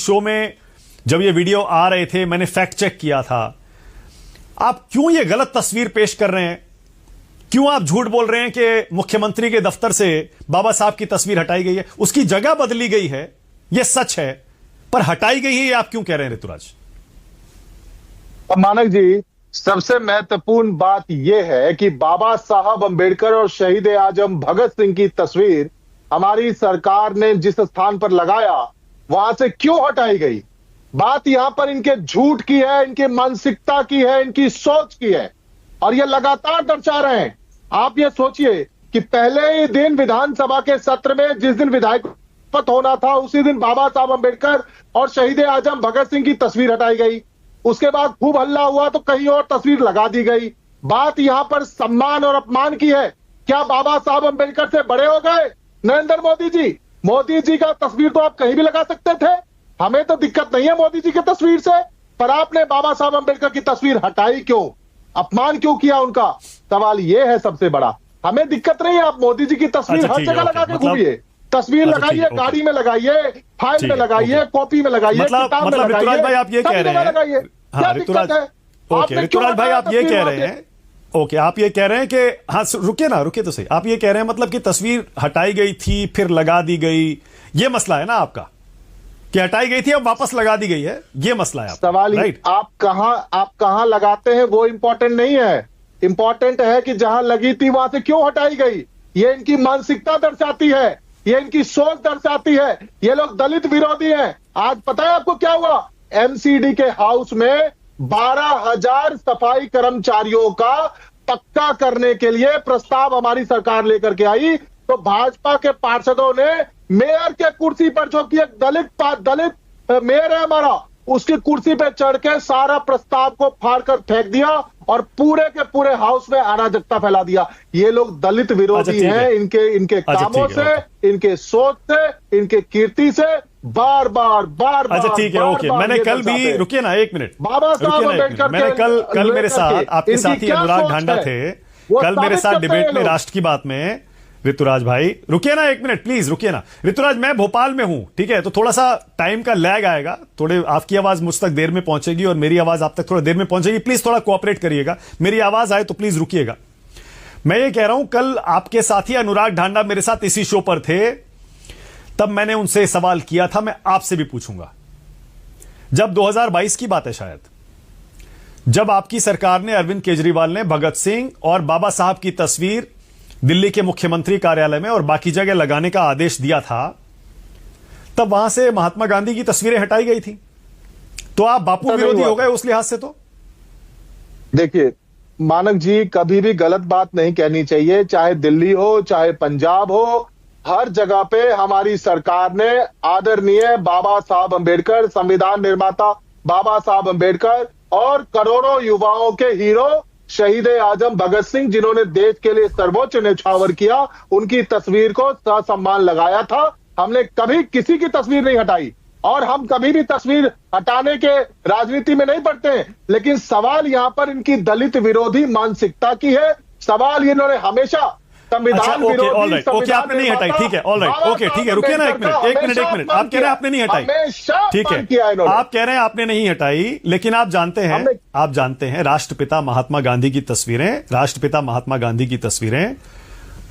Show में जब ये वीडियो आ रहे थे मैंने फैक्ट चेक किया था। आप क्यों ये गलत तस्वीर पेश कर रहे हैं? क्यों आप झूठ बोल रहे हैं कि मुख्यमंत्री के दफ्तर से बाबा साहब की तस्वीर हटाई गई है? उसकी जगह बदली गई है, यह सच है, पर हटाई गई है ये आप क्यों कह रहे हैं ऋतुराज? मानक जी, सबसे महत्वपूर्ण बात यह है कि बाबा साहब अंबेडकर और शहीद आजम भगत सिंह की तस्वीर हमारी सरकार ने जिस स्थान पर लगाया वहां से क्यों हटाई गई। बात यहां पर इनके झूठ की है, इनकी मानसिकता की है, इनकी सोच की है, और ये लगातार दर्शा रहे हैं। आप ये सोचिए कि पहले ही दिन विधानसभा के सत्र में जिस दिन विधायक शपथ होना था उसी दिन बाबा साहब अंबेडकर और शहीद आजम भगत सिंह की तस्वीर हटाई गई। उसके बाद खूब हल्ला हुआ तो कहीं और तस्वीर लगा दी गई। बात यहां पर सम्मान और अपमान की है। क्या बाबा साहब अंबेडकर से बड़े हो गए नरेंद्र मोदी जी? मोदी जी का तस्वीर तो आप कहीं भी लगा सकते थे, हमें तो दिक्कत नहीं है मोदी जी की तस्वीर से, पर आपने बाबा साहब अंबेडकर की तस्वीर हटाई क्यों? अपमान क्यों किया उनका? सवाल यह है सबसे बड़ा। हमें दिक्कत नहीं है, आप मोदी जी की तस्वीर हर जगह लगा के घूमिए, तस्वीर लगाइए, गाड़ी में लगाइए, फाइल में लगाइए, कॉपी में लगाइए, किताब में लगाइए, ऋतुराज भाई आप ये कह रहे हैं, हाँ ऋतुराज, ओके ऋतुराज भाई आप ये कह रहे हैं, ओके आप ये कह रहे हैं कि हाँ रुकिए ना, रुकिए तो सही, आप ये कह रहे हैं मतलब कि तस्वीर हटाई गई थी फिर लगा दी गई, ये मसला है ना आपका, कि हटाई गई थी अब वापस लगा दी गई है, ये मसला है आपका। सवाल आप कहां लगाते हैं वो इंपॉर्टेंट नहीं है, इंपॉर्टेंट है कि जहां लगी थी वहां से क्यों हटाई गई। ये इनकी मानसिकता दर्शाती है, ये इनकी सोच दर्शाती है। ये लोग दलित विरोधी हैं। आज पता है आपको क्या हुआ? एमसीडी के हाउस में 12,000 सफाई कर्मचारियों का पक्का करने के लिए प्रस्ताव हमारी सरकार लेकर के आई, तो भाजपा के पार्षदों ने मेयर के कुर्सी पर, जो कि एक दलित मेयर है हमारा, उसकी कुर्सी पे चढ़ के सारा प्रस्ताव को फाड़कर फेंक दिया और पूरे के पूरे हाउस में अराजकता फैला दिया। ये लोग दलित विरोधी हैं। इनके कामों से, इनके सोच से, इनके कीर्ति से बार बार अच्छा ठीक है, ओके। मैंने कल भी, रुकिए ना एक मिनट, बाबा साहब अम्बेडकर, मैंने कल मेरे साथ आपके साथी अनुराग ढांडा थे, कल मेरे साथ डिबेट में राष्ट्र की बात में। ऋतुराज भाई रुकिए ना एक मिनट, प्लीज रुकिए ना। ऋतुराज मैं भोपाल में हूं, ठीक है, तो थोड़ा सा टाइम का लैग आएगा, थोड़े आपकी आवाज मुझ तक देर में पहुंचेगी और मेरी आवाज आप तक थोड़ा देर में पहुंचेगी। प्लीज थोड़ा कोऑपरेट करिएगा, मेरी आवाज आए तो प्लीज रुकिएगा। मैं ये कह रहा हूं, कल आपके साथी अनुराग ढांडा मेरे साथ इसी शो पर थे, तब मैंने उनसे सवाल किया था, मैं आपसे भी पूछूंगा। जब 2022 की बात है शायद, जब आपकी सरकार ने, अरविंद केजरीवाल ने भगत सिंह और बाबा साहब की तस्वीर दिल्ली के मुख्यमंत्री कार्यालय में और बाकी जगह लगाने का आदेश दिया था, तब वहां से महात्मा गांधी की तस्वीरें हटाई गई थी। तो आप बापू विरोधी हो गए उस लिहाज से। तो देखिए मानक जी, कभी भी गलत बात नहीं कहनी चाहिए, चाहे दिल्ली हो चाहे पंजाब हो, हर जगह पे हमारी सरकार ने आदरणीय बाबा साहब अंबेडकर, संविधान निर्माता बाबा साहब अंबेडकर और करोड़ों युवाओं के हीरो शहीद आजम भगत सिंह, जिन्होंने देश के लिए सर्वोच्च न्यौछावर किया, उनकी तस्वीर को ससम्मान लगाया था। हमने कभी किसी की तस्वीर नहीं हटाई और हम कभी भी तस्वीर हटाने के राजनीति में नहीं पड़ते हैं। लेकिन सवाल यहां पर इनकी दलित विरोधी मानसिकता की है। सवाल इन्होंने हमेशा संविधान विरोधी, ओके आपने नहीं हटाई, ठीक है, ऑलराइट, ओके ठीक है, रुकिए ना एक मिनट, एक मिनट, आप कह रहे हैं आपने नहीं हटाई, ठीक है, आप कह रहे हैं आपने नहीं हटाई, लेकिन आप जानते हैं राष्ट्रपिता महात्मा गांधी की तस्वीरें, राष्ट्रपिता महात्मा गांधी की तस्वीरें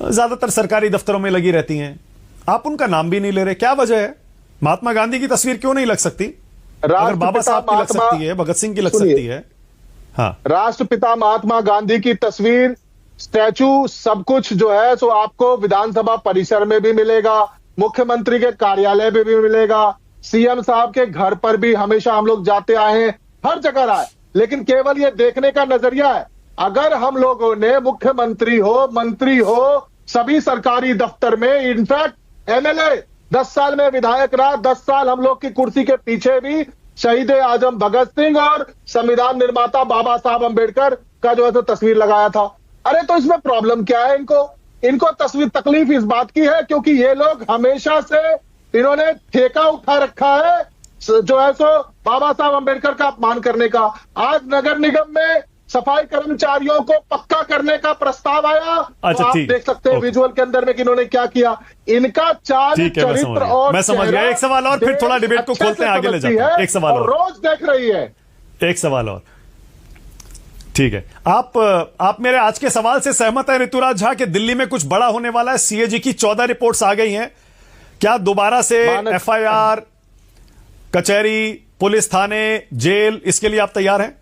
ज्यादातर सरकारी दफ्तरों में लगी रहती हैं, आप उनका नाम भी नहीं ले रहे, क्या वजह है? महात्मा गांधी की तस्वीर क्यों नहीं लग सकती? अगर बाबा साहब की लग सकती है, भगत सिंह की लग सकती है। हाँ, राष्ट्रपिता महात्मा गांधी की तस्वीर, स्टैचू, सब कुछ जो है सो आपको विधानसभा परिसर में भी मिलेगा, मुख्यमंत्री के कार्यालय में भी मिलेगा, सीएम साहब के घर पर भी हमेशा हम लोग जाते आए हैं, हर जगह रहा है। लेकिन केवल ये देखने का नजरिया है। अगर हम लोगों ने मुख्यमंत्री हो, मंत्री हो, सभी सरकारी दफ्तर में, इनफैक्ट एमएलए 10 साल में विधायक रहा, 10 साल हम लोग की कुर्सी के पीछे भी शहीद आजम भगत सिंह और संविधान निर्माता बाबा साहब अंबेडकर का जो है तो तस्वीर लगाया था। अरे तो इसमें प्रॉब्लम क्या है? इनको तकलीफ इस बात की है क्योंकि ये लोग हमेशा से इन्होंने ठेका उठा रखा है जो है सो बाबा साहब अंबेडकर का अपमान करने का। आज नगर निगम में सफाई कर्मचारियों को पक्का करने का प्रस्ताव आया। अच्छा, तो आप ठीक, देख सकते हैं विजुअल के अंदर में कि इन्होंने क्या किया। इनका चाल चरित्र और मैं समझ गया। एक सवाल और, फिर थोड़ा डिबेट को खोलते हैं, आगे ले जाते हैं। एक सवाल और, रोज देख रही है। एक सवाल और, ठीक है। आप मेरे आज के सवाल से सहमत है ऋतुराज झा कि दिल्ली में कुछ बड़ा होने वाला है? सीएजी की 14 रिपोर्ट्स आ गई हैं। क्या दोबारा से एफआईआर, कचहरी, पुलिस थाने, जेल, इसके लिए आप तैयार हैं?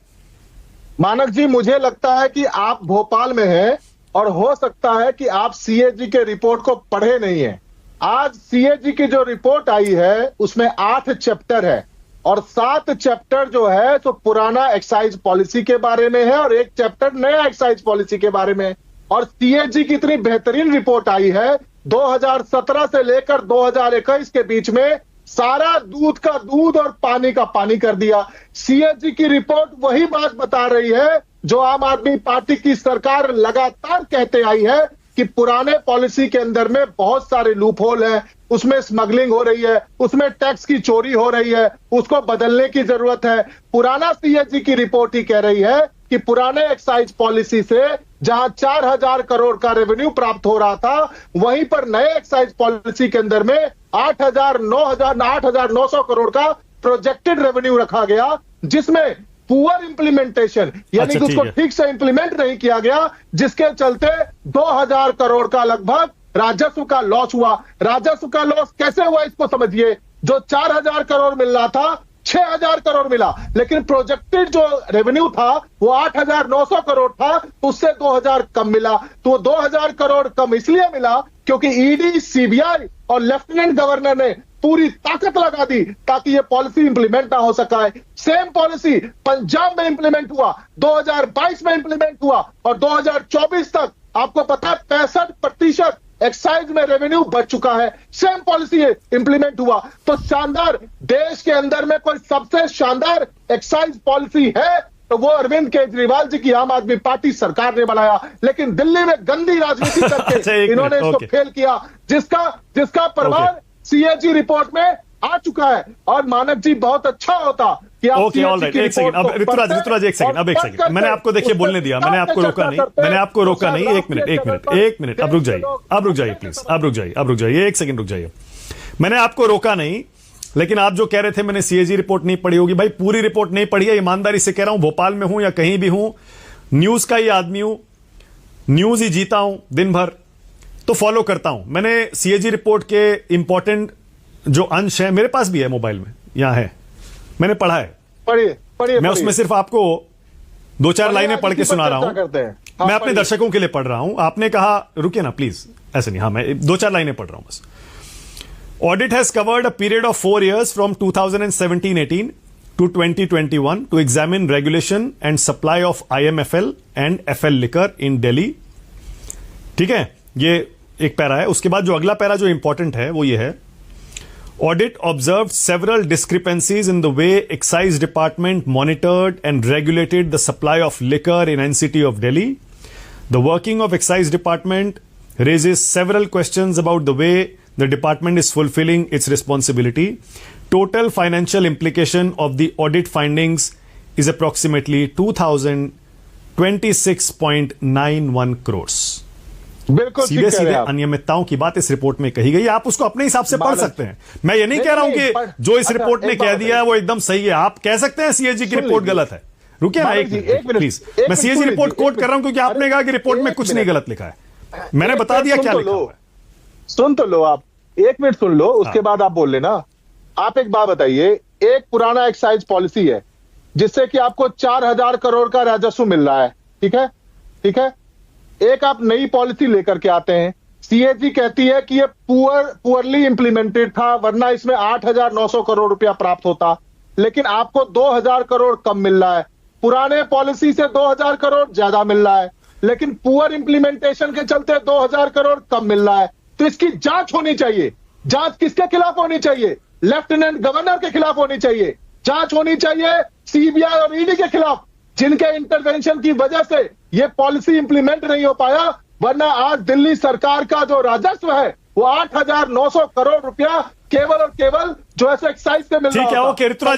मानक जी, मुझे लगता है कि आप भोपाल में हैं और हो सकता है कि आप सीएजी के रिपोर्ट को पढ़े नहीं है। आज सीएजी की जो रिपोर्ट आई है उसमें 8 चैप्टर है और 7 चैप्टर जो है तो पुराना एक्साइज पॉलिसी के बारे में है और 1 चैप्टर नया एक्साइज पॉलिसी के बारे में। और सीएजी की इतनी बेहतरीन रिपोर्ट आई है, 2017 से लेकर 2021 के बीच में सारा दूध का दूध और पानी का पानी कर दिया। सीएजी की रिपोर्ट वही बात बता रही है जो आम आदमी पार्टी की सरकार लगातार कहते आई है कि पुराने पॉलिसी के अंदर में बहुत सारे लूप होल है, उसमें स्मगलिंग हो रही है, उसमें टैक्स की चोरी हो रही है, उसको बदलने की जरूरत है। पुराना सीएजी की रिपोर्ट ही कह रही है कि पुराने एक्साइज पॉलिसी से जहां 4,000 करोड़ का रेवेन्यू प्राप्त हो रहा था, वहीं पर नए एक्साइज पॉलिसी के अंदर में 8,900 करोड़ का प्रोजेक्टेड रेवेन्यू रखा गया, जिसमें पुअर इंप्लीमेंटेशन यानी कि उसको ठीक से इंप्लीमेंट नहीं किया गया, जिसके चलते 2,000 करोड़ का लगभग राजस्व का लॉस हुआ। राजस्व का लॉस कैसे हुआ इसको समझिए। जो 4,000 करोड़ मिल रहा था 6,000 करोड़ मिला, लेकिन प्रोजेक्टेड जो रेवेन्यू था वो 8,900 करोड़ था, उससे 2,000 कम मिला। तो 2,000 करोड़ कम इसलिए मिला क्योंकि ईडी, सीबीआई और लेफ्टिनेंट गवर्नर ने पूरी ताकत लगा दी ताकि ये पॉलिसी इंप्लीमेंट ना हो सका। सेम पॉलिसी पंजाब में इंप्लीमेंट हुआ, 2022 में इंप्लीमेंट हुआ और 2024 तक आपको पता है 65% एक्साइज में रेवेन्यू बढ़ चुका है। सेम पॉलिसी इंप्लीमेंट हुआ। तो शानदार, देश के अंदर में कोई सबसे शानदार एक्साइज पॉलिसी है तो वो अरविंद केजरीवाल जी की आम आदमी पार्टी सरकार ने बनाया। लेकिन दिल्ली में गंदी राजनीति करके इन्होंने इसको फेल किया, जिसका प्रमाण सीएजी रिपोर्ट में आ चुका है। और मानक जी, बहुत अच्छा होता कि आप ऑलराइट, एक सेकंड। अब ऋतुराज एक सेकंड, मैंने आपको देखिए बोलने दिया, मैंने आपको रोका नहीं। एक मिनट, अब रुक जाइए प्लीज, अब रुक जाइए, एक सेकंड रुक जाइए। मैंने आपको रोका नहीं, लेकिन आप जो कह रहे थे मैंने सीएजी रिपोर्ट नहीं पढ़ी होगी, भाई पूरी रिपोर्ट नहीं पढ़ी है, ईमानदारी से कह रहा हूं। भोपाल में हूं या कहीं भी हूं, न्यूज का ही आदमी हूं, न्यूज ही जीता हूं दिन भर, तो फॉलो करता हूं। मैंने सीएजी रिपोर्ट के इंपॉर्टेंट जो अंश है मेरे पास भी है, मोबाइल में यहां है, मैंने पढ़ा है। पढ़िए। मैं उसमें सिर्फ आपको 2-4 लाइनें पढ़ के सुना रहा हूं। मैं अपने दर्शकों के लिए पढ़ रहा हूं। आपने कहा, रुकिए ना प्लीज, ऐसे नहीं, हाँ मैं 2-4 लाइनें पढ़ रहा हूं बस। Audit has covered a period of 4 years from 2017-18 to 2021 to examine regulation and supply of IMFL and FL liquor in Delhi. ठीक है, ये एक पैरा है। उसके बाद जो अगला पैरा जो इंपॉर्टेंट है वो ये है, Audit observed several discrepancies in the way Excise Department monitored and regulated the supply of liquor in NCT of Delhi. The working of Excise Department raises several questions about the way the department is fulfilling its responsibility. Total financial implication of the audit findings is approximately 2,026.91 crores. बिल्कुल सीधे सीधे अनियमितताओं की बात इस report में कही गई है। आप उसको अपने हिसाब से पढ़ सकते हैं। मैं ये नहीं कह रहा हूं कि जो इस रिपोर्ट ने कह दिया है वो एकदम सही है। आप कह सकते हैं सीएजी की रिपोर्ट गलत है। रुकिए ना एक मिनट प्लीज, मैं सीएजी रिपोर्ट कोट कर रहा हूं क्योंकि आपने कहा कि रिपोर्ट में कुछ नहीं गलत लिखा है। मैंने बता दिया क्या लिखा है। सुन तो लो, आप 1 मिनट सुन लो, उसके बाद आप बोल लेना। आप एक बात बताइए, एक पुराना एक्साइज पॉलिसी है जिससे कि आपको 4,000 करोड़ का राजस्व मिल रहा है, ठीक है। एक आप नई पॉलिसी लेकर के आते हैं, सीएजी कहती है कि ये पुअरली इंप्लीमेंटेड था, वरना इसमें 8,900 करोड़ रुपया प्राप्त होता, लेकिन आपको 2,000 करोड़ कम मिल रहा है। पुराने पॉलिसी से 2,000 करोड़ ज्यादा मिल रहा है, लेकिन पुअर इंप्लीमेंटेशन के चलते 2,000 करोड़ कम मिल रहा है। तो इसकी जांच होनी चाहिए। जांच किसके खिलाफ होनी चाहिए? लेफ्टिनेंट गवर्नर के खिलाफ होनी चाहिए। जांच होनी चाहिए सीबीआई और ईडी के खिलाफ, जिनके इंटरवेंशन की वजह से यह पॉलिसी इंप्लीमेंट नहीं हो पाया, वरना आज दिल्ली सरकार का जो राजस्व है वो 8,900 करोड़ रुपया केवल और केवल जो ऐसे एक्साइज से मिल रहा है। ठीक है, ओके ऋतुराज।